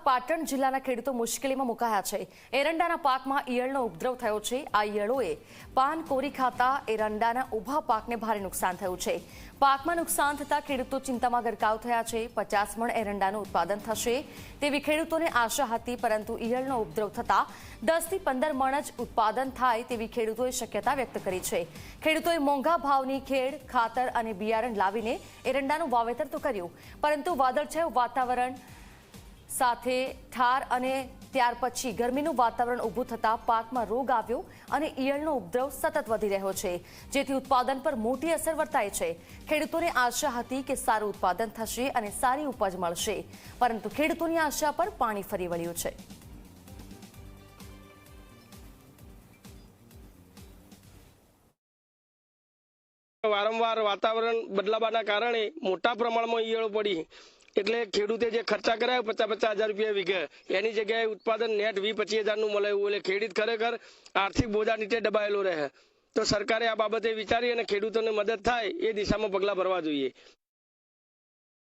પાટણ જિલ્લાના ખેડૂતો મુશ્કેલીમાં મુકાયા છે। એરંડાના પાકમાં ઈયળનો ઉપદ્રવ થયો છે। આ ઈયળોએ પાન કોરી ખાતા એરંડાના ઊભા પાકને ભારે નુકસાન થયું છે। પાકમાં નુકસાન થતા ખેડૂતો ચિંતામાં ગરકાવ થયા છે। 50 મણ એરંડાનું ઉત્પાદન થશે તેવી ખેડૂતોને આશા હતી, પરંતુ ઈયળનો ઉપદ્રવ થતા 10 થી 15 મણ જ ઉત્પાદન થાય તેવી ખેડૂતોએ શક્યતા વ્યક્ત કરી છે। ખેડૂતોએ મોંઘા ભાવની ખેડ, ખાતર અને બિયારણ લાવીને એરંડાનું વાવેતર તો કર્યું, પરંતુ વાદળછાયું વાતાવરણ સાથે ઠાર અને ત્યાર પછી ગરમીનું વાતાવરણ ઊભું થતા પાકમાં રોગ આવ્યો અને ઈયળનો ઉપદ્રવ સતત વધી રહ્યો છે, જેથી ઉત્પાદન પર મોટી અસર વર્તાય છે। ખેડૂતોને આશા હતી કે સારું ઉત્પાદન થશે અને સારી ઉપજ મળશે, પરંતુ ખેડૂતોની આશા પર પાણી ફરી વળ્યું છે। વારંવાર વાતાવરણ બદલાવાના કારણે મોટા પ્રમાણમાં ઈયળો પડી, એટલે ખેડૂતે જે ખર્ચા કરાયો 50-50 હજાર રૂપિયા વીઘે, એની જગ્યાએ ઉત્પાદન નેટ 20-25 હજારનું મળે એવું, એટલે ખેડૂત ખરેખર આર્થિક બોજા નીચે દબાયેલો રહે। તો સરકારે આ બાબતે વિચારી અને ખેડૂતોને મદદ થાય એ દિશામાં પગલાં ભરવા જોઈએ।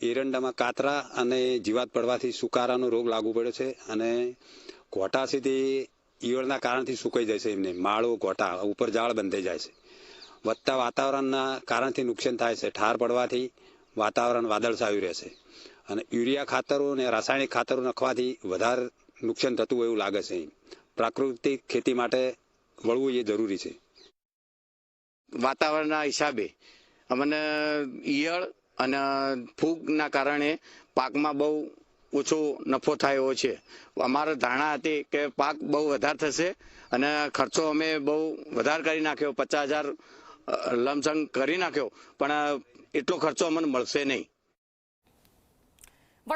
એરંડામાં કાતરા અને જીવાત પડવાથી સુકારાનો રોગ લાગુ પડ્યો છે અને ઘોટાથી ઈયળના કારણથી સુકાઈ જાય છે, એમને માળો ઘોટા ઉપર જાળ બંધાઈ જાય છે। વધતા વાતાવરણના કારણથી નુકસાન થાય છે। ઠાર પડવાથી વાતાવરણ વાદળછાયું રહેશે અને યુરિયા ખાતરો અને રાસાયણિક ખાતરો નાખવાથી વધારે નુકસાન થતું હોય એવું લાગે છે। પ્રાકૃતિક ખેતી માટે વળવું એ જરૂરી છે। વાતાવરણના હિસાબે અમને ઈયળ અને ફૂગના કારણે પાકમાં બહુ ઓછો નફો થાય એવો છે। અમારે ધારણા હતી કે પાક બહુ વધારે થશે અને ખર્ચો અમે બહુ વધારે કરી નાખ્યો, 50 હજાર લમસમ કરી નાખ્યો, પણ એટલો ખર્ચો અમને મળશે નહીં।